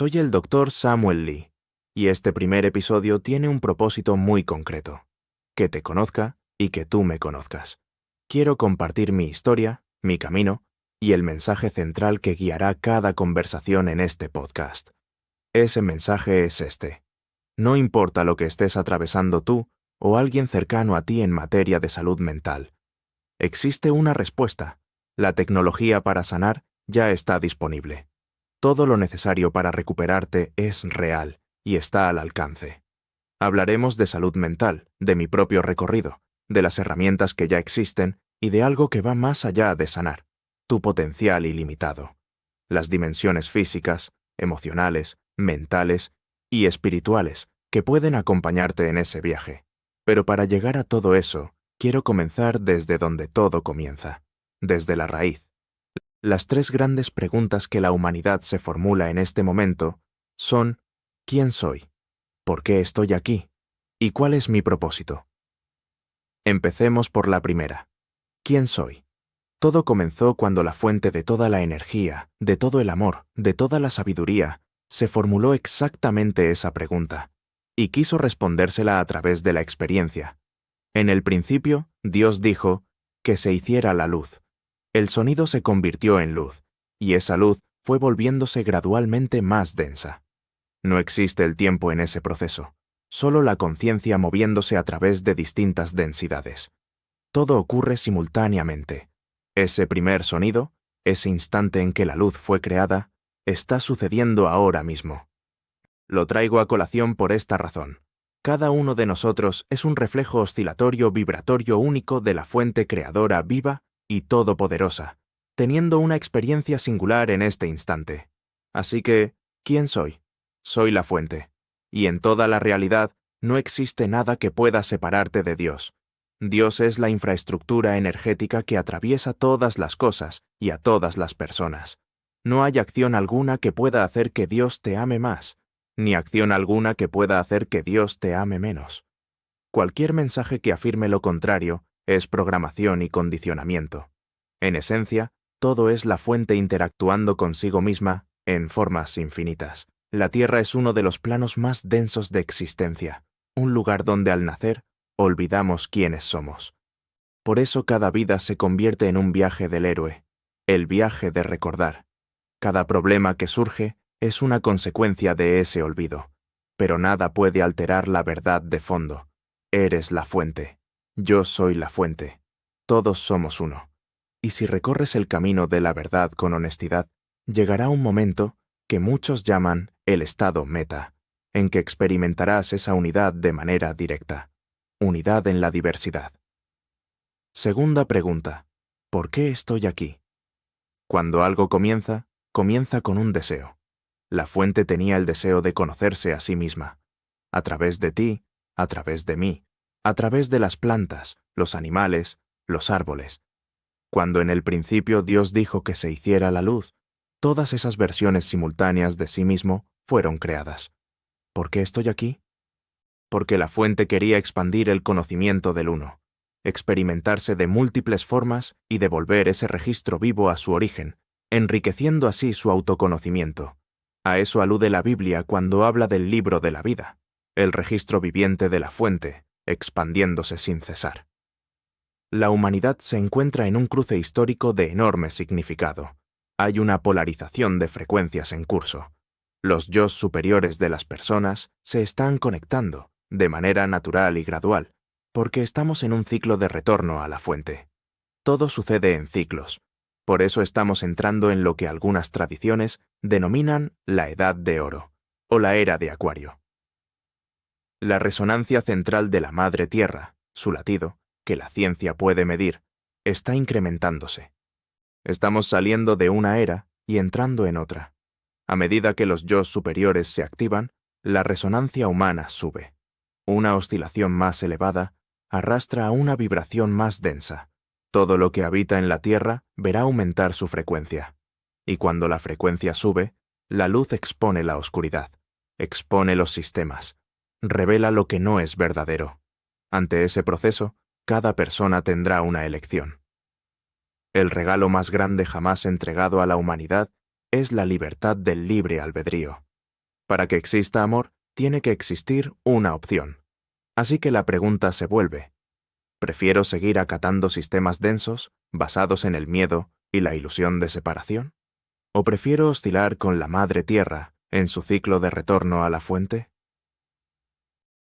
Soy el Dr. Samuel Lee, y este primer episodio tiene un propósito muy concreto: que te conozca y que tú me conozcas. Quiero compartir mi historia, mi camino y el mensaje central que guiará cada conversación en este podcast. Ese mensaje es este: no importa lo que estés atravesando tú o alguien cercano a ti en materia de salud mental. Existe una respuesta. La tecnología para sanar ya está disponible. Todo lo necesario para recuperarte es real y está al alcance. Hablaremos de salud mental, de mi propio recorrido, de las herramientas que ya existen y de algo que va más allá de sanar: tu potencial ilimitado. Las dimensiones físicas, emocionales, mentales y espirituales que pueden acompañarte en ese viaje. Pero para llegar a todo eso, quiero comenzar desde donde todo comienza, desde la raíz. Las tres grandes preguntas que la humanidad se formula en este momento son: ¿quién soy? ¿Por qué estoy aquí? ¿Y cuál es mi propósito? Empecemos por la primera. ¿Quién soy? Todo comenzó cuando la fuente de toda la energía, de todo el amor, de toda la sabiduría, se formuló exactamente esa pregunta, y quiso respondérsela a través de la experiencia. En el principio, Dios dijo que se hiciera la luz. El sonido se convirtió en luz, y esa luz fue volviéndose gradualmente más densa. No existe el tiempo en ese proceso, solo la conciencia moviéndose a través de distintas densidades. Todo ocurre simultáneamente. Ese primer sonido, ese instante en que la luz fue creada, está sucediendo ahora mismo. Lo traigo a colación por esta razón. Cada uno de nosotros es un reflejo oscilatorio vibratorio único de la fuente creadora viva y todopoderosa, teniendo una experiencia singular en este instante. Así que, ¿quién soy? Soy la fuente. Y en toda la realidad no existe nada que pueda separarte de Dios. Dios es la infraestructura energética que atraviesa todas las cosas y a todas las personas. No hay acción alguna que pueda hacer que Dios te ame más, ni acción alguna que pueda hacer que Dios te ame menos. Cualquier mensaje que afirme lo contrario es programación y condicionamiento. En esencia, todo es la fuente interactuando consigo misma en formas infinitas. La Tierra es uno de los planos más densos de existencia, un lugar donde al nacer olvidamos quiénes somos. Por eso cada vida se convierte en un viaje del héroe, el viaje de recordar. Cada problema que surge es una consecuencia de ese olvido, pero nada puede alterar la verdad de fondo. Eres la fuente. Yo soy la fuente. Todos somos uno. Y si recorres el camino de la verdad con honestidad, llegará un momento que muchos llaman el estado meta, en que experimentarás esa unidad de manera directa. Unidad en la diversidad. Segunda pregunta: ¿por qué estoy aquí? Cuando algo comienza, comienza con un deseo. La fuente tenía el deseo de conocerse a sí misma. A través de ti, a través de mí, a través de las plantas, los animales, los árboles. Cuando en el principio Dios dijo que se hiciera la luz, todas esas versiones simultáneas de sí mismo fueron creadas. ¿Por qué estoy aquí? Porque la fuente quería expandir el conocimiento del uno, experimentarse de múltiples formas y devolver ese registro vivo a su origen, enriqueciendo así su autoconocimiento. A eso alude la Biblia cuando habla del libro de la vida, el registro viviente de la fuente, expandiéndose sin cesar. La humanidad se encuentra en un cruce histórico de enorme significado. Hay una polarización de frecuencias en curso. Los yos superiores de las personas se están conectando, de manera natural y gradual, porque estamos en un ciclo de retorno a la fuente. Todo sucede en ciclos. Por eso estamos entrando en lo que algunas tradiciones denominan la Edad de Oro, o la Era de Acuario. La resonancia central de la Madre Tierra, su latido, que la ciencia puede medir, está incrementándose. Estamos saliendo de una era y entrando en otra. A medida que los yos superiores se activan, la resonancia humana sube. Una oscilación más elevada arrastra a una vibración más densa. Todo lo que habita en la Tierra verá aumentar su frecuencia. Y cuando la frecuencia sube, la luz expone la oscuridad, expone los sistemas, revela lo que no es verdadero. Ante ese proceso, cada persona tendrá una elección. El regalo más grande jamás entregado a la humanidad es la libertad del libre albedrío. Para que exista amor, tiene que existir una opción. Así que la pregunta se vuelve: ¿prefiero seguir acatando sistemas densos, basados en el miedo y la ilusión de separación? ¿O prefiero oscilar con la Madre Tierra en su ciclo de retorno a la fuente?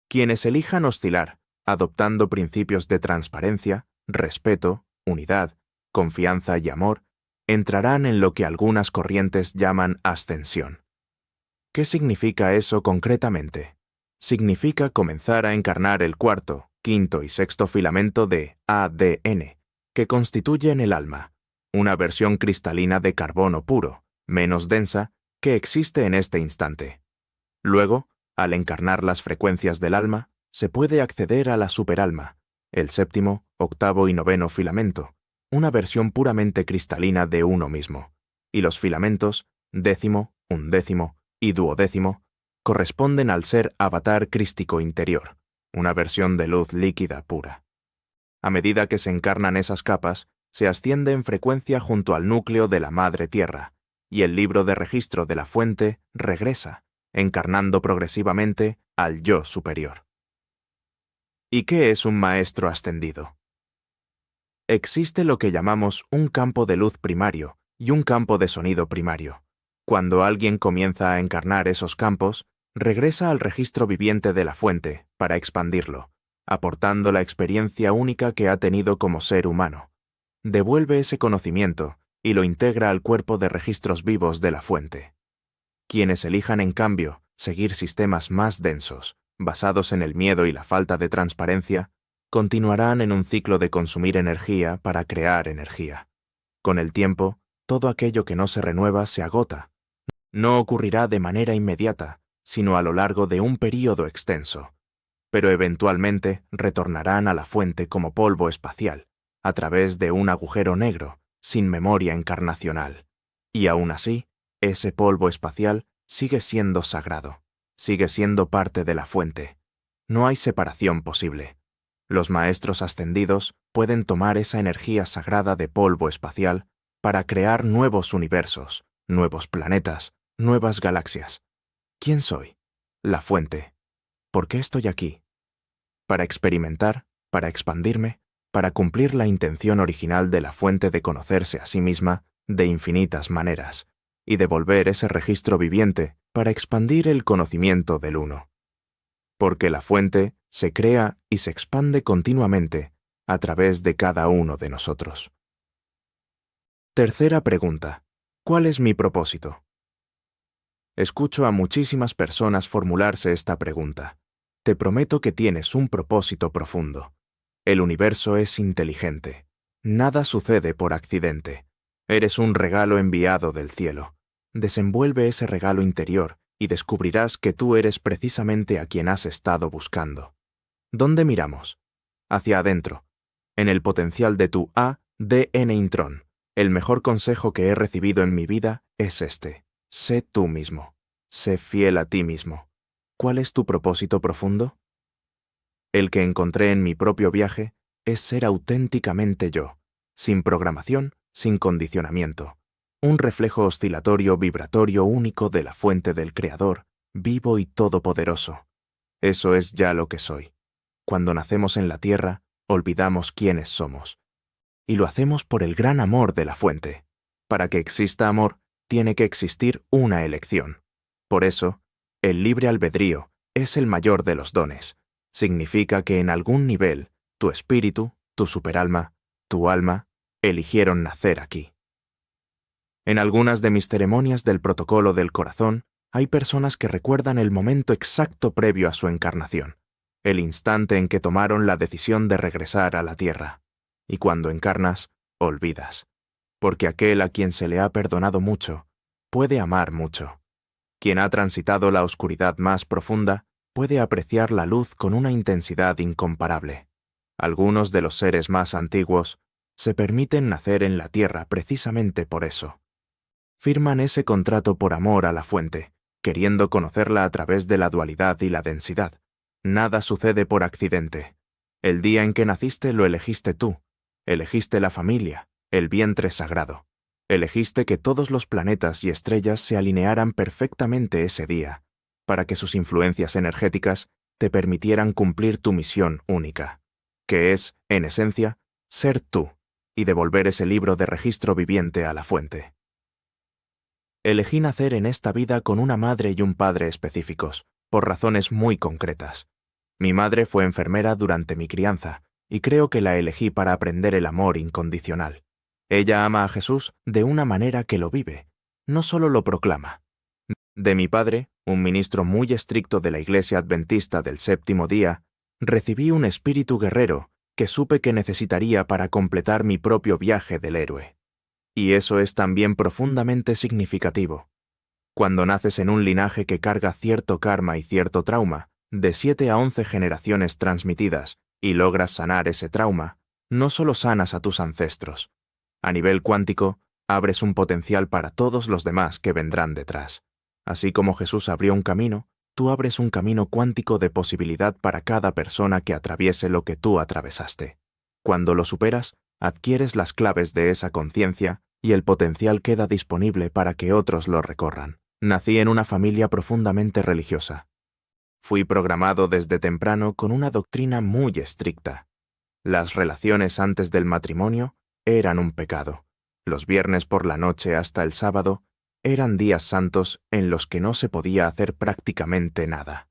Quienes elijan oscilar, adoptando principios de transparencia, respeto, unidad, confianza y amor, entrarán en lo que algunas corrientes llaman ascensión. ¿Qué significa eso concretamente? Significa comenzar a encarnar el cuarto, quinto y sexto filamento de ADN, que constituyen el alma, una versión cristalina de carbono puro, menos densa, que existe en este instante. Luego, al encarnar las frecuencias del alma, se puede acceder a la superalma, el séptimo, octavo y noveno filamento, una versión puramente cristalina de uno mismo, y los filamentos, décimo, undécimo y duodécimo, corresponden al ser avatar crístico interior, una versión de luz líquida pura. A medida que se encarnan esas capas, se asciende en frecuencia junto al núcleo de la Madre Tierra, y el libro de registro de la fuente regresa, encarnando progresivamente al yo superior. ¿Y qué es un maestro ascendido? Existe lo que llamamos un campo de luz primario y un campo de sonido primario. Cuando alguien comienza a encarnar esos campos, regresa al registro viviente de la fuente para expandirlo, aportando la experiencia única que ha tenido como ser humano. Devuelve ese conocimiento y lo integra al cuerpo de registros vivos de la fuente. Quienes elijan, en cambio, seguir sistemas más densos, basados en el miedo y la falta de transparencia, continuarán en un ciclo de consumir energía para crear energía. Con el tiempo, todo aquello que no se renueva se agota. No ocurrirá de manera inmediata, sino a lo largo de un período extenso. Pero eventualmente retornarán a la fuente como polvo espacial, a través de un agujero negro, sin memoria encarnacional. Y aún así, ese polvo espacial sigue siendo sagrado, sigue siendo parte de la fuente. No hay separación posible. Los maestros ascendidos pueden tomar esa energía sagrada de polvo espacial para crear nuevos universos, nuevos planetas, nuevas galaxias. ¿Quién soy? La fuente. ¿Por qué estoy aquí? Para experimentar, para expandirme, para cumplir la intención original de la fuente de conocerse a sí misma de infinitas maneras, y devolver ese registro viviente para expandir el conocimiento del uno. Porque la fuente se crea y se expande continuamente a través de cada uno de nosotros. Tercera pregunta: ¿cuál es mi propósito? Escucho a muchísimas personas formularse esta pregunta. Te prometo que tienes un propósito profundo. El universo es inteligente. Nada sucede por accidente. Eres un regalo enviado del cielo. Desenvuelve ese regalo interior y descubrirás que tú eres precisamente a quien has estado buscando. ¿Dónde miramos? Hacia adentro, en el potencial de tu ADN intrón. El mejor consejo que he recibido en mi vida es este: sé tú mismo. Sé fiel a ti mismo. ¿Cuál es tu propósito profundo? El que encontré en mi propio viaje es ser auténticamente yo, sin programación, sin condicionamiento. Un reflejo oscilatorio vibratorio único de la fuente del Creador, vivo y todopoderoso. Eso es ya lo que soy. Cuando nacemos en la tierra, olvidamos quiénes somos. Y lo hacemos por el gran amor de la fuente. Para que exista amor, tiene que existir una elección. Por eso, el libre albedrío es el mayor de los dones. Significa que en algún nivel, tu espíritu, tu superalma, tu alma, eligieron nacer aquí. En algunas de mis ceremonias del protocolo del corazón, hay personas que recuerdan el momento exacto previo a su encarnación, el instante en que tomaron la decisión de regresar a la tierra. Y cuando encarnas, olvidas. Porque aquel a quien se le ha perdonado mucho, puede amar mucho. Quien ha transitado la oscuridad más profunda, puede apreciar la luz con una intensidad incomparable. Algunos de los seres más antiguos se permiten nacer en la tierra precisamente por eso. Firman ese contrato por amor a la fuente, queriendo conocerla a través de la dualidad y la densidad. Nada sucede por accidente. El día en que naciste lo elegiste tú. Elegiste la familia, el vientre sagrado. Elegiste que todos los planetas y estrellas se alinearan perfectamente ese día. para que sus influencias energéticas te permitieran cumplir tu misión única, que es, en esencia, ser tú y devolver ese libro de registro viviente a la fuente. Elegí nacer en esta vida con una madre y un padre específicos, por razones muy concretas. Mi madre fue enfermera durante mi crianza, y creo que la elegí para aprender el amor incondicional. Ella ama a Jesús de una manera que lo vive, no solo lo proclama. De mi padre, un ministro muy estricto de la Iglesia Adventista del Séptimo Día, recibí un espíritu guerrero que supe que necesitaría para completar mi propio viaje del héroe. Y eso es también profundamente significativo. Cuando naces en un linaje que carga cierto karma y cierto trauma, de 7 a 11 generaciones transmitidas, y logras sanar ese trauma, no solo sanas a tus ancestros. A nivel cuántico, abres un potencial para todos los demás que vendrán detrás. Así como Jesús abrió un camino, tú abres un camino cuántico de posibilidad para cada persona que atraviese lo que tú atravesaste. Cuando lo superas, adquieres las claves de esa conciencia y el potencial queda disponible para que otros lo recorran. Nací en una familia profundamente religiosa. Fui programado desde temprano con una doctrina muy estricta. Las relaciones antes del matrimonio eran un pecado. Los viernes por la noche hasta el sábado eran días santos en los que no se podía hacer prácticamente nada.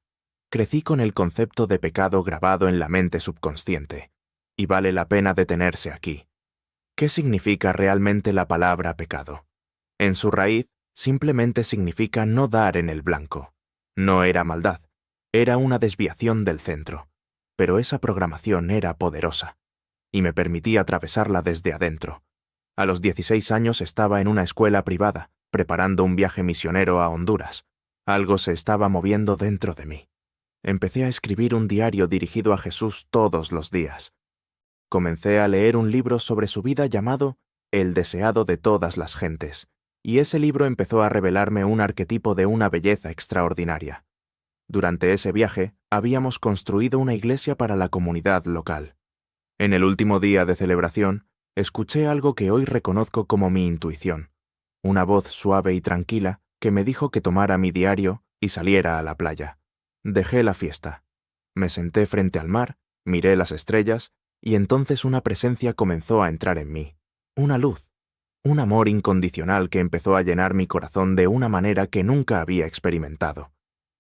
Crecí con el concepto de pecado grabado en la mente subconsciente, y vale la pena detenerse aquí. ¿Qué significa realmente la palabra pecado? En su raíz, simplemente significa no dar en el blanco. No era maldad, era una desviación del centro, pero esa programación era poderosa, y me permití atravesarla desde adentro. A los 16 años estaba en una escuela privada, preparando un viaje misionero a Honduras. Algo se estaba moviendo dentro de mí. Empecé a escribir un diario dirigido a Jesús todos los días. Comencé a leer un libro sobre su vida llamado El deseado de todas las gentes, y ese libro empezó a revelarme un arquetipo de una belleza extraordinaria. Durante ese viaje, habíamos construido una iglesia para la comunidad local. En el último día de celebración, escuché algo que hoy reconozco como mi intuición. Una voz suave y tranquila que me dijo que tomara mi diario y saliera a la playa. Dejé la fiesta. Me senté frente al mar, miré las estrellas, y entonces una presencia comenzó a entrar en mí. Una luz. Un amor incondicional que empezó a llenar mi corazón de una manera que nunca había experimentado.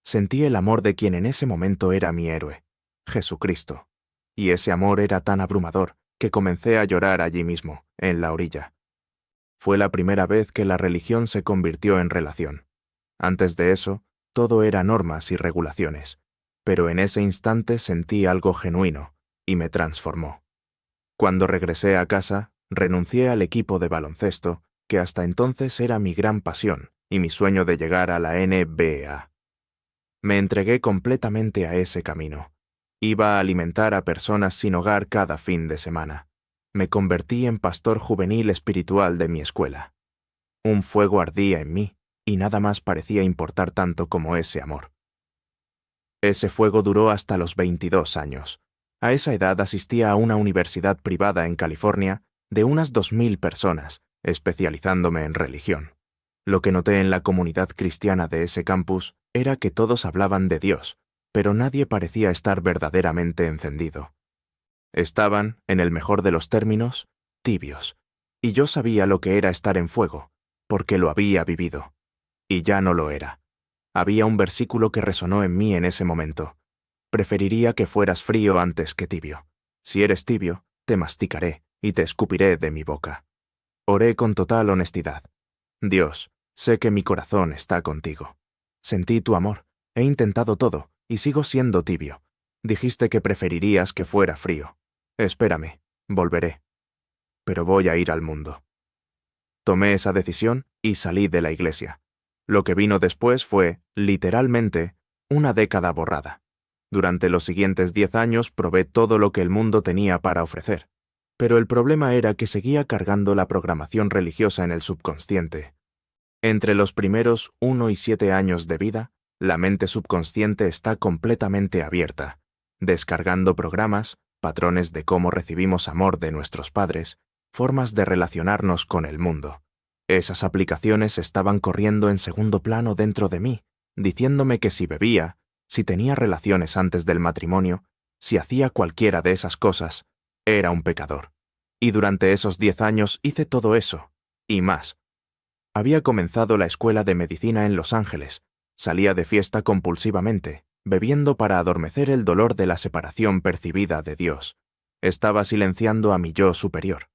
Sentí el amor de quien en ese momento era mi héroe, Jesucristo. Y ese amor era tan abrumador que comencé a llorar allí mismo, en la orilla. Fue la primera vez que la religión se convirtió en relación. Antes de eso, todo era normas y regulaciones, pero en ese instante sentí algo genuino y me transformó. Cuando regresé a casa, renuncié al equipo de baloncesto, que hasta entonces era mi gran pasión y mi sueño de llegar a la NBA. Me entregué completamente a ese camino. Iba a alimentar a personas sin hogar cada fin de semana. Me convertí en pastor juvenil espiritual de mi escuela. Un fuego ardía en mí y nada más parecía importar tanto como ese amor. Ese fuego duró hasta los 22 años. A esa edad asistía a una universidad privada en California de unas 2000 personas, especializándome en religión. Lo que noté en la comunidad cristiana de ese campus era que todos hablaban de Dios, pero nadie parecía estar verdaderamente encendido. Estaban, en el mejor de los términos, tibios, y yo sabía lo que era estar en fuego, porque lo había vivido. Y ya no lo era. Había un versículo que resonó en mí en ese momento. Preferiría que fueras frío antes que tibio. Si eres tibio, te masticaré y te escupiré de mi boca. Oré con total honestidad. Dios, sé que mi corazón está contigo. Sentí tu amor, he intentado todo y sigo siendo tibio. Dijiste que preferirías que fuera frío. Espérame, volveré. Pero voy a ir al mundo. Tomé esa decisión y salí de la iglesia. Lo que vino después fue, literalmente, una década borrada. Durante los siguientes 10 años probé todo lo que el mundo tenía para ofrecer. Pero el problema era que seguía cargando la programación religiosa en el subconsciente. Entre los primeros 1 y 7 años de vida, la mente subconsciente está completamente abierta, descargando programas, patrones de cómo recibimos amor de nuestros padres, formas de relacionarnos con el mundo. Esas aplicaciones estaban corriendo en segundo plano dentro de mí, diciéndome que si bebía, si tenía relaciones antes del matrimonio, si hacía cualquiera de esas cosas, era un pecador. Y durante esos 10 años hice todo eso, y más. Había comenzado la escuela de medicina en Los Ángeles, salía de fiesta compulsivamente, bebiendo para adormecer el dolor de la separación percibida de Dios. Estaba silenciando a mi yo superior.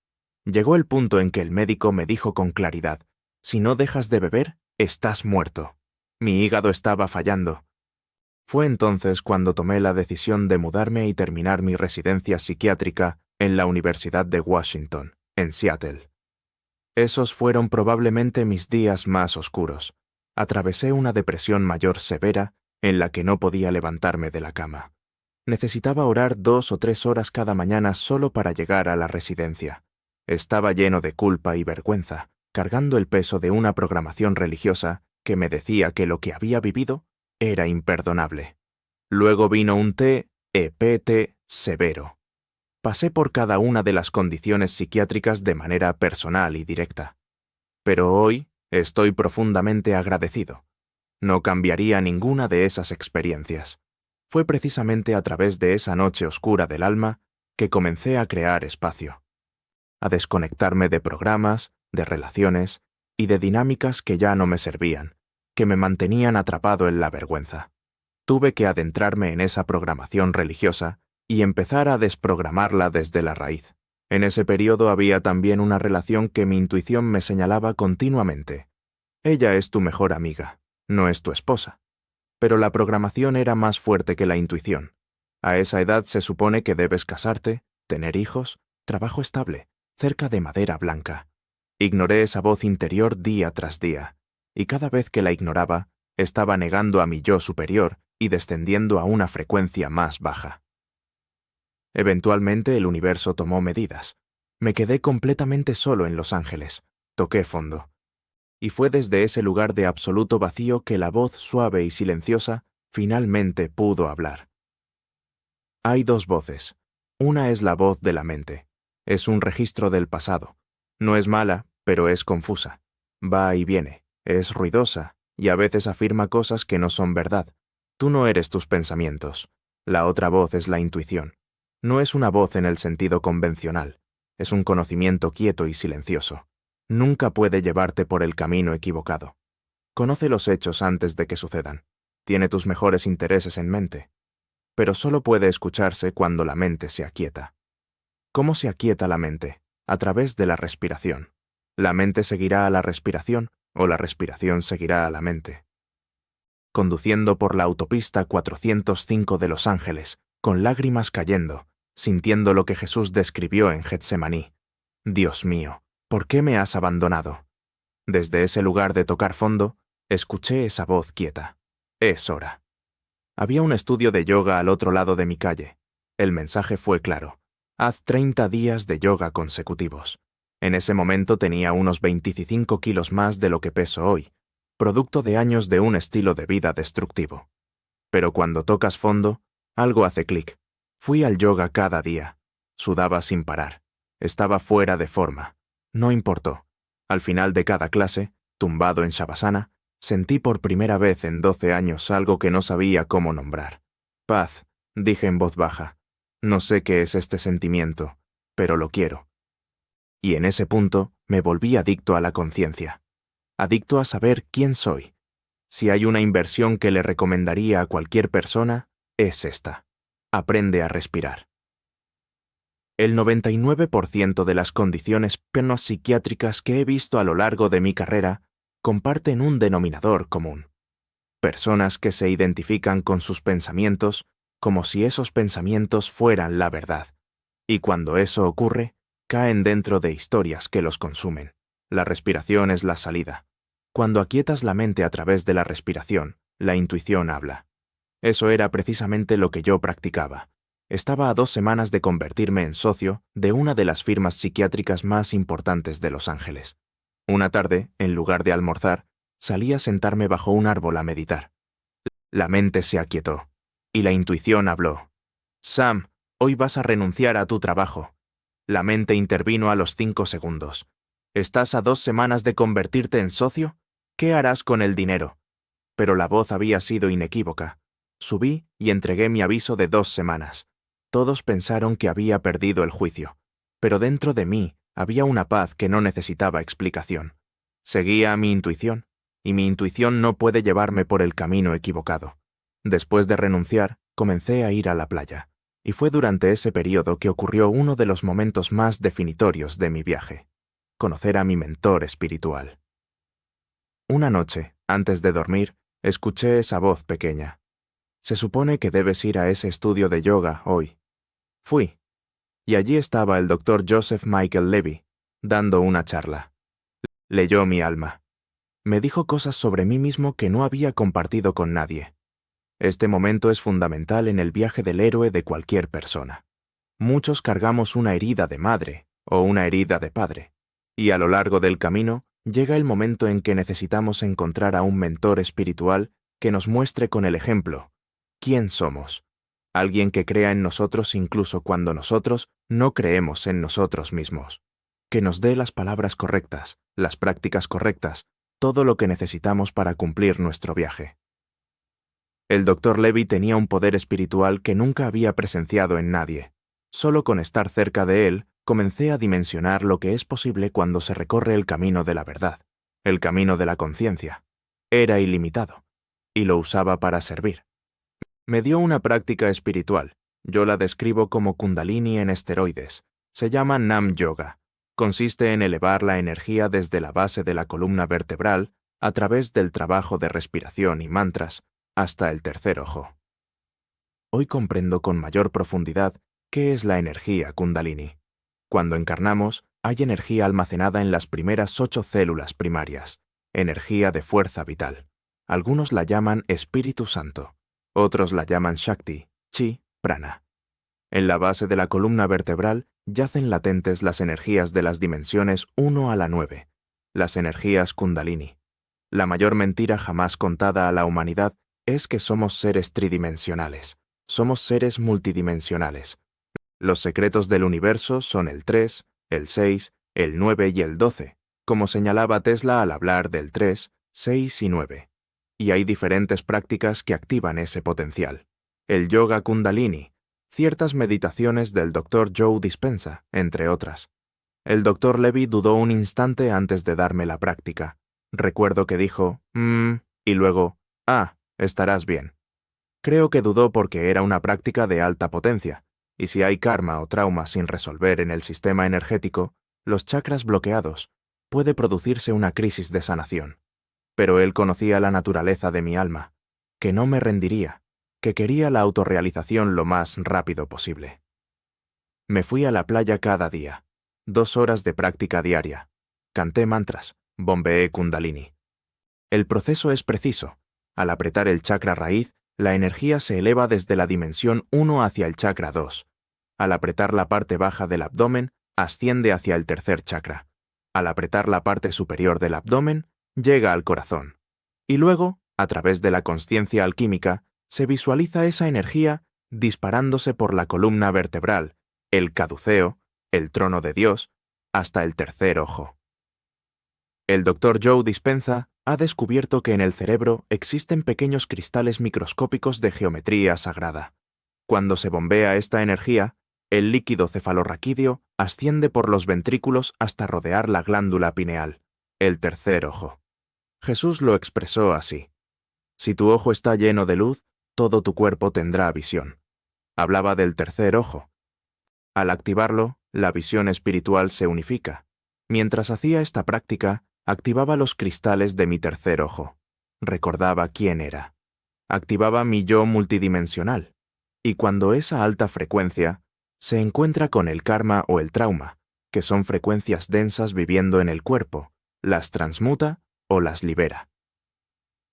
Llegó el punto en que el médico me dijo con claridad: si no dejas de beber, estás muerto. Mi hígado estaba fallando. Fue entonces cuando tomé la decisión de mudarme y terminar mi residencia psiquiátrica en la Universidad de Washington, en Seattle. Esos fueron probablemente mis días más oscuros. Atravesé una depresión mayor severa en la que no podía levantarme de la cama. Necesitaba orar 2 o 3 horas cada mañana solo para llegar a la residencia. Estaba lleno de culpa y vergüenza, cargando el peso de una programación religiosa que me decía que lo que había vivido era imperdonable. Luego vino un TEPT severo. Pasé por cada una de las condiciones psiquiátricas de manera personal y directa. Pero hoy estoy profundamente agradecido. No cambiaría ninguna de esas experiencias. Fue precisamente a través de esa noche oscura del alma que comencé a crear espacio, a desconectarme de programas, de relaciones y de dinámicas que ya no me servían, que me mantenían atrapado en la vergüenza. Tuve que adentrarme en esa programación religiosa y empezar a desprogramarla desde la raíz. En ese periodo había también una relación que mi intuición me señalaba continuamente. Ella es tu mejor amiga, no es tu esposa. Pero la programación era más fuerte que la intuición. A esa edad se supone que debes casarte, tener hijos, trabajo estable, cerca de madera blanca. Ignoré esa voz interior día tras día, y cada vez que la ignoraba, estaba negando a mi yo superior y descendiendo a una frecuencia más baja. Eventualmente el universo tomó medidas. Me quedé completamente solo en Los Ángeles. Toqué fondo. Y fue desde ese lugar de absoluto vacío que la voz suave y silenciosa finalmente pudo hablar. Hay 2 voces. Una es la voz de la mente. Es un registro del pasado. No es mala, pero es confusa. Va y viene. Es ruidosa y a veces afirma cosas que no son verdad. Tú no eres tus pensamientos. La otra voz es la intuición. No es una voz en el sentido convencional. Es un conocimiento quieto y silencioso. Nunca puede llevarte por el camino equivocado. Conoce los hechos antes de que sucedan. Tiene tus mejores intereses en mente. Pero solo puede escucharse cuando la mente se aquieta. ¿Cómo se aquieta la mente? A través de la respiración. La mente seguirá a la respiración o la respiración seguirá a la mente. Conduciendo por la autopista 405 de Los Ángeles, con lágrimas cayendo, sintiendo lo que Jesús describió en Getsemaní. Dios mío, ¿por qué me has abandonado? Desde ese lugar de tocar fondo, escuché esa voz quieta. Es hora. Había un estudio de yoga al otro lado de mi calle. El mensaje fue claro. Haz 30 días de yoga consecutivos. En ese momento tenía unos 25 kilos más de lo que peso hoy, producto de años de un estilo de vida destructivo. Pero cuando tocas fondo, algo hace clic. Fui al yoga cada día. Sudaba sin parar. Estaba fuera de forma. No importó. Al final de cada clase, tumbado en Shavasana, sentí por primera vez en 12 años algo que no sabía cómo nombrar. Paz, dije en voz baja. No sé qué es este sentimiento, pero lo quiero. Y en ese punto me volví adicto a la conciencia. Adicto a saber quién soy. Si hay una inversión que le recomendaría a cualquier persona, es esta. Aprende a respirar. El 99% de las condiciones psiquiátricas que he visto a lo largo de mi carrera comparten un denominador común. Personas que se identifican con sus pensamientos como si esos pensamientos fueran la verdad. Y cuando eso ocurre, caen dentro de historias que los consumen. La respiración es la salida. Cuando aquietas la mente a través de la respiración, la intuición habla. Eso era precisamente lo que yo practicaba. Estaba a 2 semanas de convertirme en socio de una de las firmas psiquiátricas más importantes de Los Ángeles. Una tarde, en lugar de almorzar, salí a sentarme bajo un árbol a meditar. La mente se aquietó, y la intuición habló. Sam, hoy vas a renunciar a tu trabajo. La mente intervino a los 5 segundos. ¿Estás a 2 semanas de convertirte en socio? ¿Qué harás con el dinero? pero la voz había sido inequívoca. Subí y entregué mi aviso de 2 semanas. Todos pensaron que había perdido el juicio, pero dentro de mí había una paz que no necesitaba explicación. Seguía a mi intuición, y mi intuición no puede llevarme por el camino equivocado. Después de renunciar, comencé a ir a la playa, y fue durante ese periodo que ocurrió uno de los momentos más definitorios de mi viaje: conocer a mi mentor espiritual. Una noche, antes de dormir, escuché esa voz pequeña. Se supone que debes ir a ese estudio de yoga hoy. Fui, y allí estaba el Dr. Joseph Michael Levy, dando una charla. Leyó mi alma. Me dijo cosas sobre mí mismo que no había compartido con nadie. Este momento es fundamental en el viaje del héroe de cualquier persona. Muchos cargamos una herida de madre o una herida de padre, y a lo largo del camino llega el momento en que necesitamos encontrar a un mentor espiritual que nos muestre con el ejemplo quién somos. Alguien que crea en nosotros incluso cuando nosotros no creemos en nosotros mismos. Que nos dé las palabras correctas, las prácticas correctas, todo lo que necesitamos para cumplir nuestro viaje. El Dr. Levy tenía un poder espiritual que nunca había presenciado en nadie. Solo con estar cerca de él, comencé a dimensionar lo que es posible cuando se recorre el camino de la verdad, el camino de la conciencia. Era ilimitado, y lo usaba para servir. Me dio una práctica espiritual. Yo la describo como Kundalini en esteroides. Se llama Nam Yoga. Consiste en elevar la energía desde la base de la columna vertebral, a través del trabajo de respiración y mantras, hasta el tercer ojo. Hoy comprendo con mayor profundidad qué es la energía Kundalini. Cuando encarnamos, hay energía almacenada en las primeras 8 células primarias, energía de fuerza vital. Algunos la llaman Espíritu Santo, otros la llaman Shakti, Chi, Prana. En la base de la columna vertebral yacen latentes las energías de las dimensiones 1 a la 9, las energías Kundalini. La mayor mentira jamás contada a la humanidad es que somos seres tridimensionales. Somos seres multidimensionales. Los secretos del universo son el 3, el 6, el 9 y el 12, como señalaba Tesla al hablar del 3, 6 y 9. Y hay diferentes prácticas que activan ese potencial. El yoga Kundalini, ciertas meditaciones del Dr. Joe Dispenza, entre otras. El Dr. Levy dudó un instante antes de darme la práctica. Recuerdo que dijo, y luego, estarás bien. Creo que dudó porque era una práctica de alta potencia, y si hay karma o trauma sin resolver en el sistema energético, los chakras bloqueados, puede producirse una crisis de sanación. Pero él conocía la naturaleza de mi alma, que no me rendiría, que quería la autorrealización lo más rápido posible. Me fui a la playa cada día, 2 horas de práctica diaria. Canté mantras, bombeé Kundalini. El proceso es preciso. Al apretar el chakra raíz, la energía se eleva desde la dimensión 1 hacia el chakra 2. Al apretar la parte baja del abdomen, asciende hacia el tercer chakra. Al apretar la parte superior del abdomen, llega al corazón. Y luego, a través de la consciencia alquímica, se visualiza esa energía disparándose por la columna vertebral, el caduceo, el trono de Dios, hasta el tercer ojo. El Dr. Joe Dispenza ha descubierto que en el cerebro existen pequeños cristales microscópicos de geometría sagrada. Cuando se bombea esta energía, el líquido cefalorraquídeo asciende por los ventrículos hasta rodear la glándula pineal, el tercer ojo. Jesús lo expresó así: si tu ojo está lleno de luz, todo tu cuerpo tendrá visión. Hablaba del tercer ojo. Al activarlo, la visión espiritual se unifica. Mientras hacía esta práctica, activaba los cristales de mi tercer ojo. Recordaba quién era. Activaba mi yo multidimensional. Y cuando esa alta frecuencia se encuentra con el karma o el trauma, que son frecuencias densas viviendo en el cuerpo, las transmuta o las libera.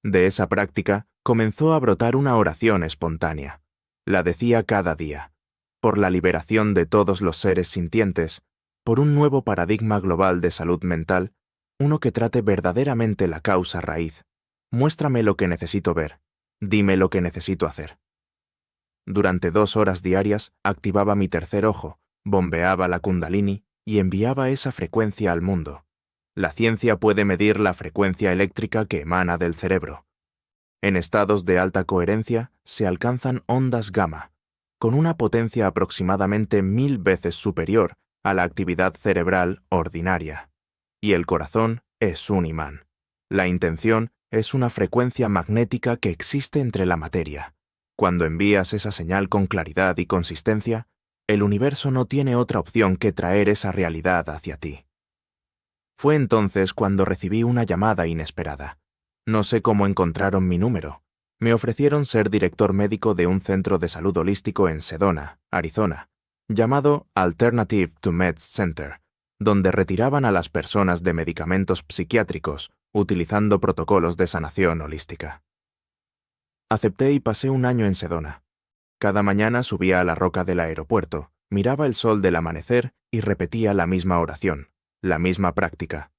De esa práctica comenzó a brotar una oración espontánea. La decía cada día, por la liberación de todos los seres sintientes, por un nuevo paradigma global de salud mental, uno que trate verdaderamente la causa raíz. Muéstrame lo que necesito ver, dime lo que necesito hacer. Durante 2 horas diarias activaba mi tercer ojo, bombeaba la Kundalini y enviaba esa frecuencia al mundo. La ciencia puede medir la frecuencia eléctrica que emana del cerebro. En estados de alta coherencia se alcanzan ondas gamma, con una potencia aproximadamente 1000 veces superior a la actividad cerebral ordinaria. Y el corazón es un imán. La intención es una frecuencia magnética que existe entre la materia. Cuando envías esa señal con claridad y consistencia, el universo no tiene otra opción que traer esa realidad hacia ti. Fue entonces cuando recibí una llamada inesperada. No sé cómo encontraron mi número. Me ofrecieron ser director médico de un centro de salud holístico en Sedona, Arizona, llamado Alternative to Meds Center, donde retiraban a las personas de medicamentos psiquiátricos utilizando protocolos de sanación holística. Acepté y pasé un año en Sedona. Cada mañana subía a la roca del aeropuerto, miraba el sol del amanecer y repetía la misma oración, la misma práctica.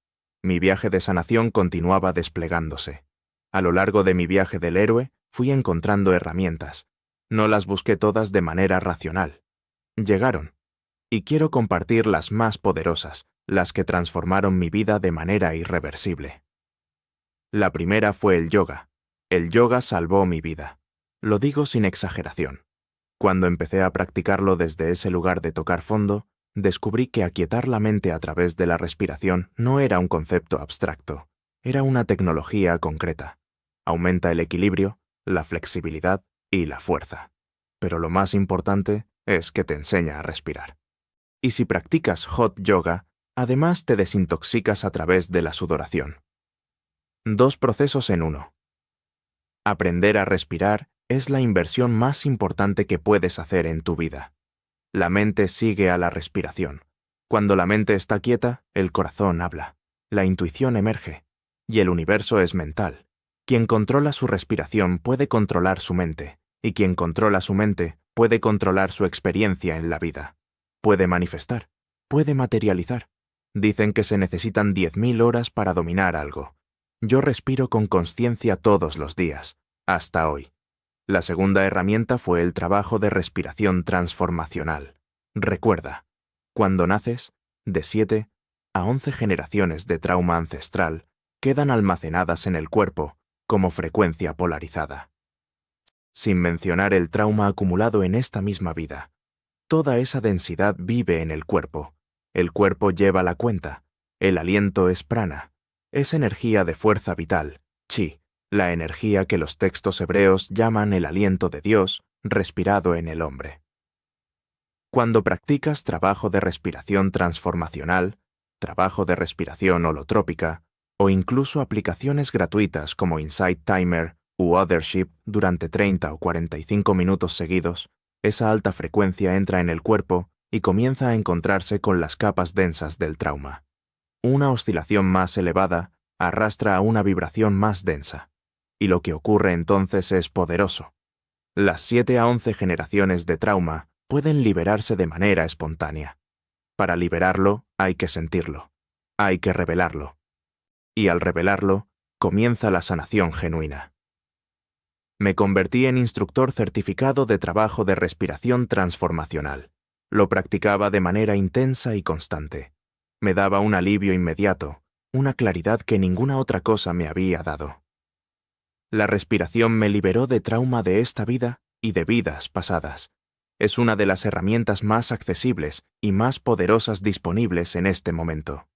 Mi viaje de sanación continuaba desplegándose. A lo largo de mi viaje del héroe, fui encontrando herramientas. No las busqué todas de manera racional. Llegaron. Y quiero compartir las más poderosas, las que transformaron mi vida de manera irreversible. La primera fue el yoga. El yoga salvó mi vida. Lo digo sin exageración. Cuando empecé a practicarlo desde ese lugar de tocar fondo, descubrí que aquietar la mente a través de la respiración no era un concepto abstracto, era una tecnología concreta. Aumenta el equilibrio, la flexibilidad y la fuerza. Pero lo más importante es que te enseña a respirar. Y si practicas hot yoga, además te desintoxicas a través de la sudoración. 2 procesos en uno. Aprender a respirar es la inversión más importante que puedes hacer en tu vida. La mente sigue a la respiración. Cuando la mente está quieta, el corazón habla, la intuición emerge, y el universo es mental. Quien controla su respiración puede controlar su mente, y quien controla su mente puede controlar su experiencia en la vida. Puede manifestar, puede materializar. Dicen que se necesitan 10.000 horas para dominar algo. Yo respiro con consciencia todos los días, hasta hoy. La segunda herramienta fue el trabajo de respiración transformacional. Recuerda, cuando naces, de 7 a 11 generaciones de trauma ancestral quedan almacenadas en el cuerpo como frecuencia polarizada. Sin mencionar el trauma acumulado en esta misma vida. Toda esa densidad vive en el cuerpo. El cuerpo lleva la cuenta. El aliento es prana. Es energía de fuerza vital, chi, la energía que los textos hebreos llaman el aliento de Dios respirado en el hombre. Cuando practicas trabajo de respiración transformacional, trabajo de respiración holotrópica, o incluso aplicaciones gratuitas como Insight Timer u Othership durante 30 o 45 minutos seguidos, esa alta frecuencia entra en el cuerpo y comienza a encontrarse con las capas densas del trauma. Una oscilación más elevada arrastra a una vibración más densa, y lo que ocurre entonces es poderoso. Las 7 a 11 generaciones de trauma pueden liberarse de manera espontánea. Para liberarlo hay que sentirlo, hay que revelarlo. Y al revelarlo, comienza la sanación genuina. Me convertí en instructor certificado de trabajo de respiración transformacional. Lo practicaba de manera intensa y constante. Me daba un alivio inmediato, una claridad que ninguna otra cosa me había dado. La respiración me liberó de trauma de esta vida y de vidas pasadas. Es una de las herramientas más accesibles y más poderosas disponibles en este momento.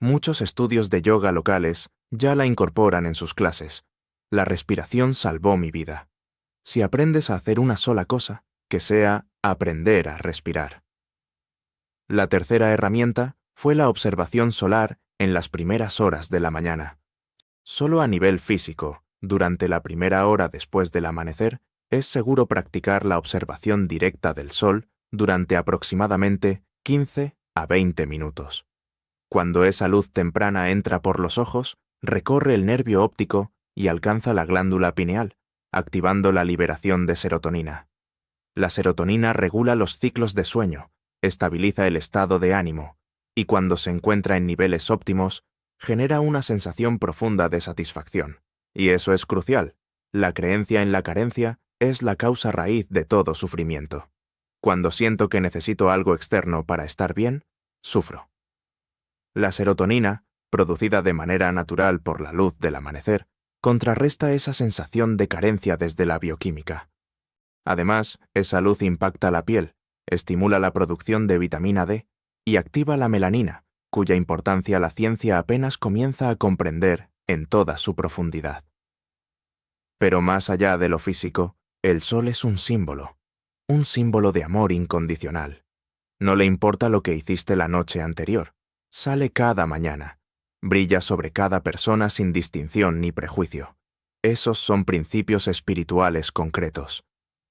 Muchos estudios de yoga locales ya la incorporan en sus clases. La respiración salvó mi vida. Si aprendes a hacer una sola cosa, que sea aprender a respirar. La tercera herramienta fue la observación solar en las primeras horas de la mañana. Solo a nivel físico, durante la primera hora después del amanecer, es seguro practicar la observación directa del sol durante aproximadamente 15 a 20 minutos. Cuando esa luz temprana entra por los ojos, recorre el nervio óptico y alcanza la glándula pineal, activando la liberación de serotonina. La serotonina regula los ciclos de sueño, estabiliza el estado de ánimo, y cuando se encuentra en niveles óptimos, genera una sensación profunda de satisfacción. Y eso es crucial. La creencia en la carencia es la causa raíz de todo sufrimiento. Cuando siento que necesito algo externo para estar bien, sufro. La serotonina, producida de manera natural por la luz del amanecer, contrarresta esa sensación de carencia desde la bioquímica. Además, esa luz impacta la piel, estimula la producción de vitamina D y activa la melanina, cuya importancia la ciencia apenas comienza a comprender en toda su profundidad. Pero más allá de lo físico, el sol es un símbolo de amor incondicional. No le importa lo que hiciste la noche anterior, sale cada mañana, brilla sobre cada persona sin distinción ni prejuicio. Esos son principios espirituales concretos.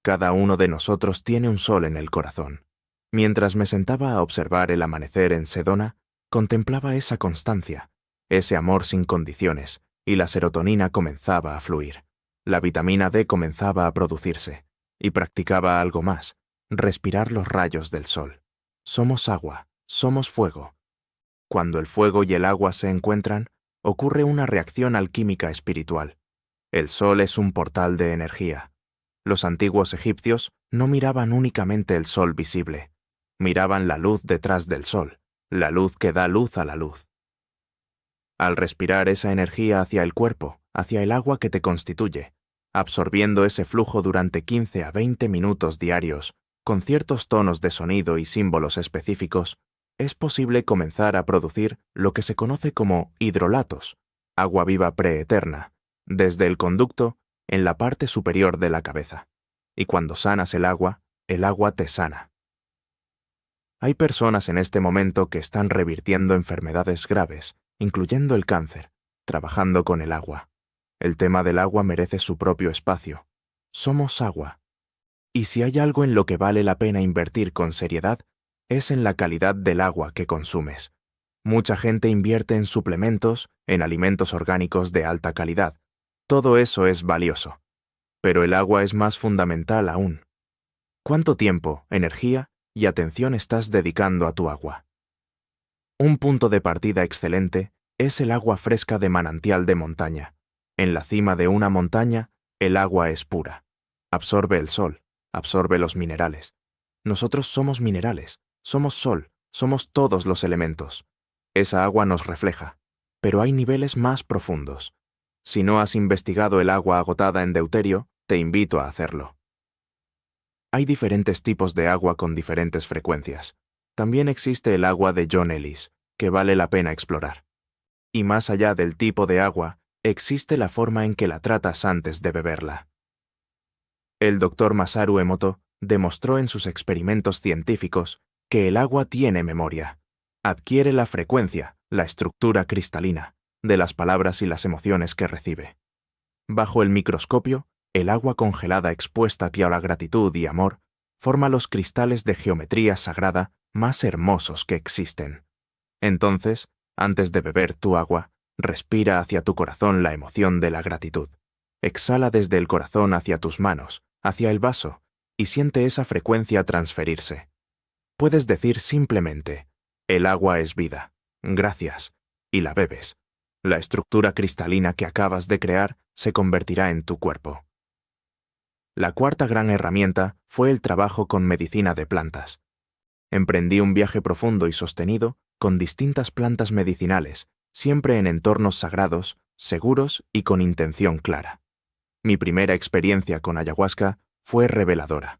Cada uno de nosotros tiene un sol en el corazón. Mientras me sentaba a observar el amanecer en Sedona, contemplaba esa constancia, ese amor sin condiciones, y la serotonina comenzaba a fluir. La vitamina D comenzaba a producirse, y practicaba algo más, respirar los rayos del sol. Somos agua, somos fuego. Cuando el fuego y el agua se encuentran, ocurre una reacción alquímica espiritual. El sol es un portal de energía. Los antiguos egipcios no miraban únicamente el sol visible, miraban la luz detrás del sol, la luz que da luz a la luz. Al respirar esa energía hacia el cuerpo, hacia el agua que te constituye, absorbiendo ese flujo durante 15 a 20 minutos diarios, con ciertos tonos de sonido y símbolos específicos, es posible comenzar a producir lo que se conoce como hidrolatos, agua viva preeterna, desde el conducto en la parte superior de la cabeza. Y cuando sanas el agua te sana. Hay personas en este momento que están revirtiendo enfermedades graves, incluyendo el cáncer, trabajando con el agua. El tema del agua merece su propio espacio. Somos agua. Y si hay algo en lo que vale la pena invertir con seriedad, es en la calidad del agua que consumes. Mucha gente invierte en suplementos, en alimentos orgánicos de alta calidad. Todo eso es valioso. Pero el agua es más fundamental aún. ¿Cuánto tiempo, energía y atención estás dedicando a tu agua? Un punto de partida excelente es el agua fresca de manantial de montaña. En la cima de una montaña, el agua es pura. Absorbe el sol, absorbe los minerales. Nosotros somos minerales, somos sol, somos todos los elementos. Esa agua nos refleja, pero hay niveles más profundos. Si no has investigado el agua agotada en deuterio, te invito a hacerlo. Hay diferentes tipos de agua con diferentes frecuencias. También existe el agua de John Ellis, que vale la pena explorar. Y más allá del tipo de agua, existe la forma en que la tratas antes de beberla. El Dr. Masaru Emoto demostró en sus experimentos científicos que el agua tiene memoria. Adquiere la frecuencia, la estructura cristalina, de las palabras y las emociones que recibe. Bajo el microscopio, el agua congelada expuesta hacia la gratitud y amor forma los cristales de geometría sagrada más hermosos que existen. Entonces, antes de beber tu agua, respira hacia tu corazón la emoción de la gratitud. Exhala desde el corazón hacia tus manos, hacia el vaso, y siente esa frecuencia transferirse. Puedes decir simplemente, el agua es vida, gracias, y la bebes. La estructura cristalina que acabas de crear se convertirá en tu cuerpo. La cuarta gran herramienta fue el trabajo con medicina de plantas. Emprendí un viaje profundo y sostenido con distintas plantas medicinales, siempre en entornos sagrados, seguros y con intención clara. Mi primera experiencia con ayahuasca fue reveladora.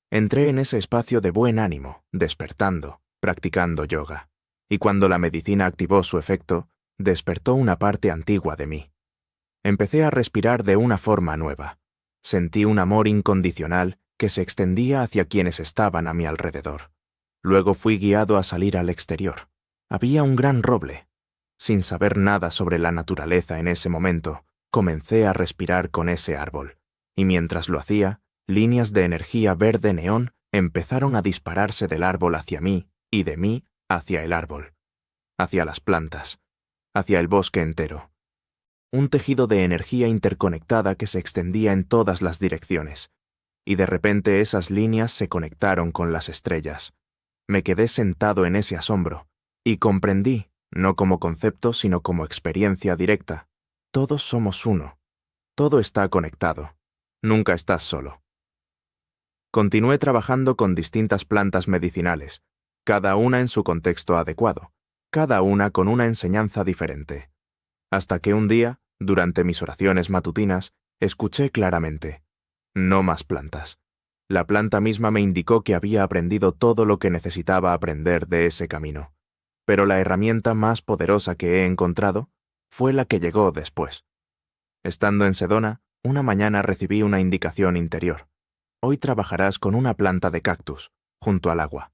Entré en ese espacio de buen ánimo, despertando, practicando yoga. Y cuando la medicina activó su efecto, despertó una parte antigua de mí. Empecé a respirar de una forma nueva. Sentí un amor incondicional que se extendía hacia quienes estaban a mi alrededor. Luego fui guiado a salir al exterior. Había un gran roble. Sin saber nada sobre la naturaleza en ese momento, comencé a respirar con ese árbol. Y mientras lo hacía, líneas de energía verde neón empezaron a dispararse del árbol hacia mí y de mí hacia el árbol, hacia las plantas, hacia el bosque entero. Un tejido de energía interconectada que se extendía en todas las direcciones. Y de repente esas líneas se conectaron con las estrellas. Me quedé sentado en ese asombro y comprendí, no como concepto sino como experiencia directa, todos somos uno. Todo está conectado. Nunca estás solo. Continué trabajando con distintas plantas medicinales, cada una en su contexto adecuado, cada una con una enseñanza diferente. Hasta que un día, Durante mis oraciones matutinas, escuché claramente: no más plantas. La planta misma me indicó que había aprendido todo lo que necesitaba aprender de ese camino. Pero la herramienta más poderosa que he encontrado fue la que llegó después. Estando en Sedona, una mañana recibí una indicación interior. Hoy trabajarás con una planta de cactus, junto al agua.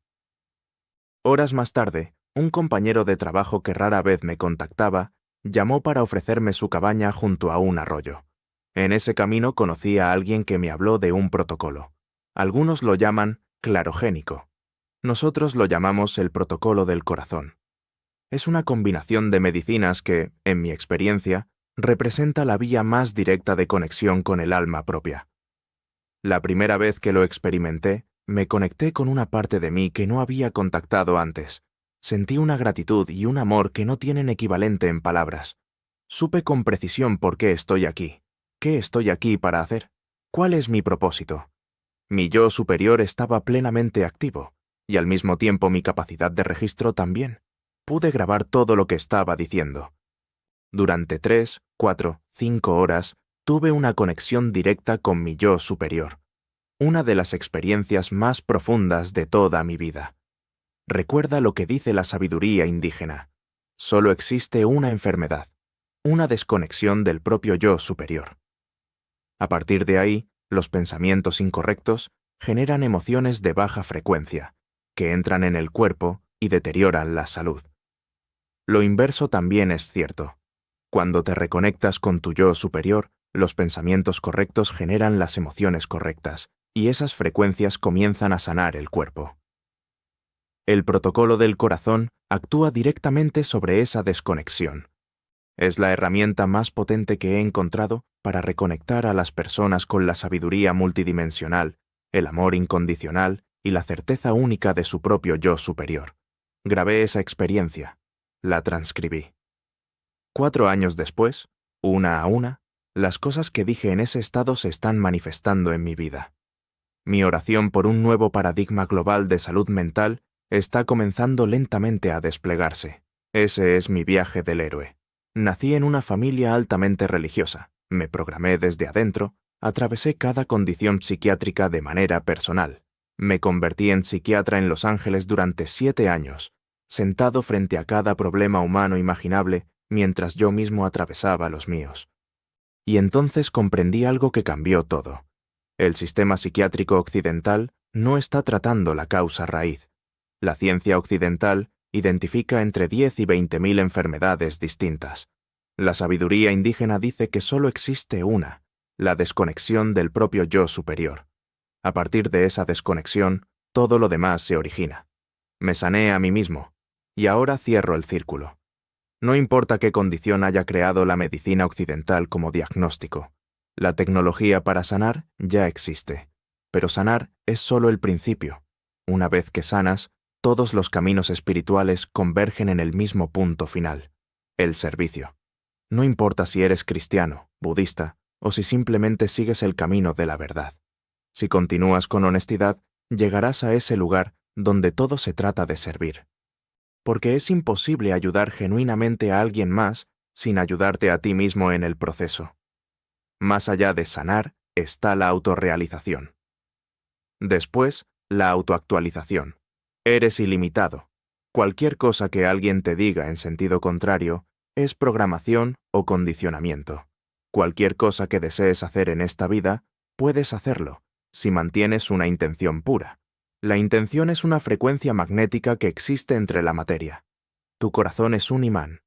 Horas más tarde, un compañero de trabajo que rara vez me contactaba, llamó para ofrecerme su cabaña junto a un arroyo. En ese camino conocí a alguien que me habló de un protocolo. Algunos lo llaman clarogénico. Nosotros lo llamamos el protocolo del corazón. Es una combinación de medicinas que, en mi experiencia, representa la vía más directa de conexión con el alma propia. La primera vez que lo experimenté, me conecté con una parte de mí que no había contactado antes. Sentí una gratitud y un amor que no tienen equivalente en palabras. Supe con precisión por qué estoy aquí. ¿Qué estoy aquí para hacer? ¿Cuál es mi propósito? Mi yo superior estaba plenamente activo, y al mismo tiempo mi capacidad de registro también. Pude grabar todo lo que estaba diciendo. Durante 3, 4, 5 horas, tuve una conexión directa con mi yo superior. Una de las experiencias más profundas de toda mi vida. Recuerda lo que dice la sabiduría indígena. Solo existe una enfermedad, una desconexión del propio yo superior. A partir de ahí, los pensamientos incorrectos generan emociones de baja frecuencia, que entran en el cuerpo y deterioran la salud. Lo inverso también es cierto. Cuando te reconectas con tu yo superior, los pensamientos correctos generan las emociones correctas, y esas frecuencias comienzan a sanar el cuerpo. El protocolo del corazón actúa directamente sobre esa desconexión. Es la herramienta más potente que he encontrado para reconectar a las personas con la sabiduría multidimensional, el amor incondicional y la certeza única de su propio yo superior. Grabé esa experiencia. La transcribí. 4 años después, una a una, las cosas que dije en ese estado se están manifestando en mi vida. Mi oración por un nuevo paradigma global de salud mental está comenzando lentamente a desplegarse. Ese es mi viaje del héroe. Nací en una familia altamente religiosa, me programé desde adentro, atravesé cada condición psiquiátrica de manera personal. Me convertí en psiquiatra en Los Ángeles durante 7 años, sentado frente a cada problema humano imaginable mientras yo mismo atravesaba los míos. Y entonces comprendí algo que cambió todo. El sistema psiquiátrico occidental no está tratando la causa raíz. La ciencia occidental identifica entre 10 y 20.000 enfermedades distintas. La sabiduría indígena dice que solo existe una, la desconexión del propio yo superior. A partir de esa desconexión, todo lo demás se origina. Me sané a mí mismo, y ahora cierro el círculo. No importa qué condición haya creado la medicina occidental como diagnóstico. La tecnología para sanar ya existe, pero sanar es solo el principio. Una vez que sanas, todos los caminos espirituales convergen en el mismo punto final, el servicio. No importa si eres cristiano, budista, o si simplemente sigues el camino de la verdad. Si continúas con honestidad, llegarás a ese lugar donde todo se trata de servir. Porque es imposible ayudar genuinamente a alguien más sin ayudarte a ti mismo en el proceso. Más allá de sanar está la autorrealización. Después, la autoactualización. Eres ilimitado. Cualquier cosa que alguien te diga en sentido contrario es programación o condicionamiento. Cualquier cosa que desees hacer en esta vida, puedes hacerlo, si mantienes una intención pura. La intención es una frecuencia magnética que existe entre la materia. Tu corazón es un imán.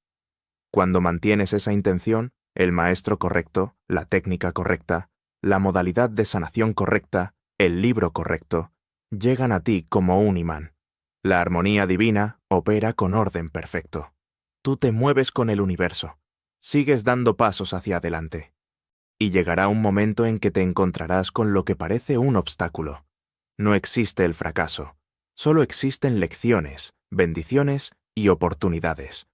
Cuando mantienes esa intención, el maestro correcto, la técnica correcta, la modalidad de sanación correcta, el libro correcto, llegan a ti como un imán. La armonía divina opera con orden perfecto. Tú te mueves con el universo. Sigues dando pasos hacia adelante. Y llegará un momento en que te encontrarás con lo que parece un obstáculo. No existe el fracaso. Solo existen lecciones, bendiciones y oportunidades.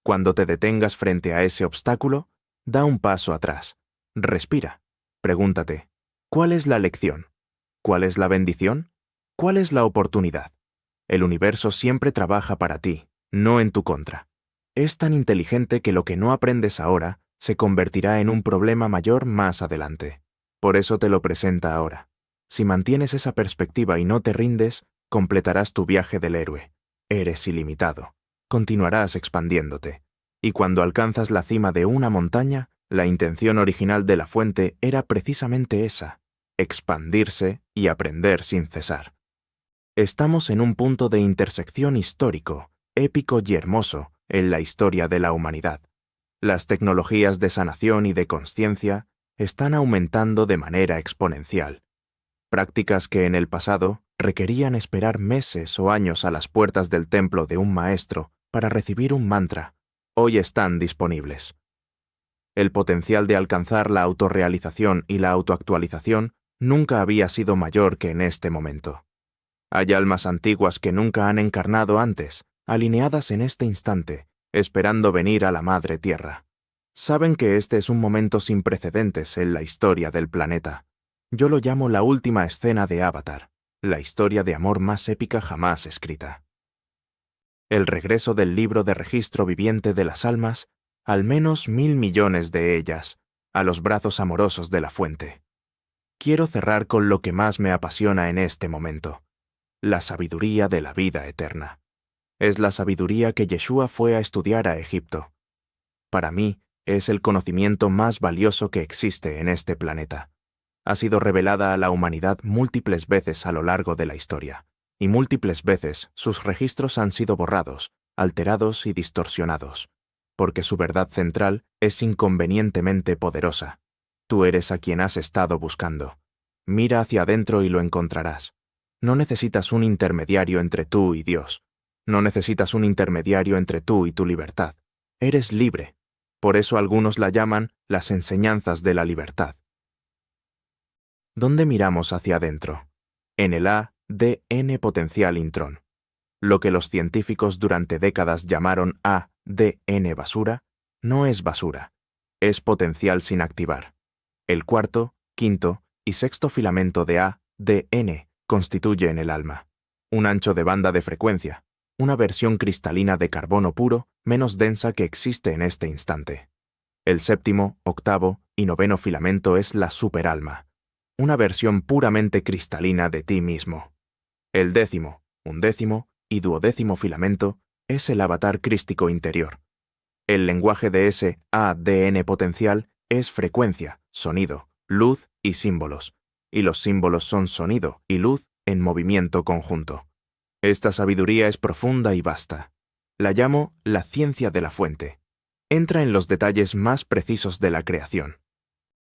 Cuando te detengas frente a ese obstáculo, da un paso atrás. Respira. Pregúntate, ¿cuál es la lección? ¿Cuál es la bendición? ¿Cuál es la oportunidad? El universo siempre trabaja para ti, no en tu contra. Es tan inteligente que lo que no aprendes ahora, se convertirá en un problema mayor más adelante. Por eso te lo presenta ahora. Si mantienes esa perspectiva y no te rindes, completarás tu viaje del héroe. Eres ilimitado. Continuarás expandiéndote. Y cuando alcanzas la cima de una montaña, la intención original de la fuente era precisamente esa: expandirse y aprender sin cesar. Estamos en un punto de intersección histórico, épico y hermoso en la historia de la humanidad. Las tecnologías de sanación y de consciencia están aumentando de manera exponencial. Prácticas que en el pasado requerían esperar meses o años a las puertas del templo de un maestro para recibir un mantra, hoy están disponibles. El potencial de alcanzar la autorrealización y la autoactualización nunca había sido mayor que en este momento. Hay almas antiguas que nunca han encarnado antes, alineadas en este instante, esperando venir a la Madre Tierra. Saben que este es un momento sin precedentes en la historia del planeta. Yo lo llamo la última escena de Avatar, la historia de amor más épica jamás escrita. El regreso del libro de registro viviente de las almas, al menos 1.000 millones de ellas, a los brazos amorosos de la fuente. Quiero cerrar con lo que más me apasiona en este momento: la sabiduría de la vida eterna. Es la sabiduría que Yeshua fue a estudiar a Egipto. Para mí, es el conocimiento más valioso que existe en este planeta. Ha sido revelada a la humanidad múltiples veces a lo largo de la historia, y múltiples veces sus registros han sido borrados, alterados y distorsionados, porque su verdad central es inconvenientemente poderosa. Tú eres a quien has estado buscando. Mira hacia adentro y lo encontrarás. No necesitas un intermediario entre tú y Dios. No necesitas un intermediario entre tú y tu libertad. Eres libre. Por eso algunos la llaman las enseñanzas de la libertad. ¿Dónde miramos hacia adentro? En el ADN potencial intrón. Lo que los científicos durante décadas llamaron ADN basura, no es basura, es potencial sin activar. El cuarto, quinto y sexto filamento de ADN constituyen el alma. Un ancho de banda de frecuencia, una versión cristalina de carbono puro menos densa que existe en este instante. El séptimo, octavo y noveno filamento es la superalma, una versión puramente cristalina de ti mismo. El décimo, undécimo y duodécimo filamento es el avatar crístico interior. El lenguaje de ese ADN potencial es frecuencia, sonido, luz y símbolos, y los símbolos son sonido y luz en movimiento conjunto. Esta sabiduría es profunda y vasta. La llamo la ciencia de la fuente. Entra en los detalles más precisos de la creación.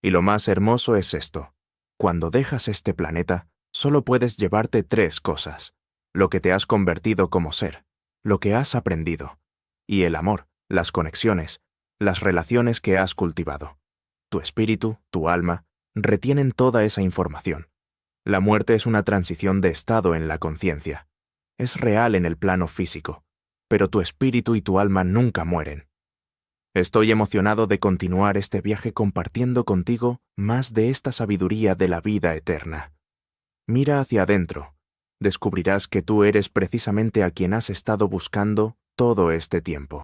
Y lo más hermoso es esto: cuando dejas este planeta, solo puedes llevarte 3 cosas: lo que te has convertido como ser, lo que has aprendido, y el amor, las conexiones, las relaciones que has cultivado. Tu espíritu, tu alma, retienen toda esa información. La muerte es una transición de estado en la conciencia. Es real en el plano físico, pero tu espíritu y tu alma nunca mueren. Estoy emocionado de continuar este viaje compartiendo contigo más de esta sabiduría de la vida eterna. Mira hacia adentro. Descubrirás que tú eres precisamente a quien has estado buscando todo este tiempo.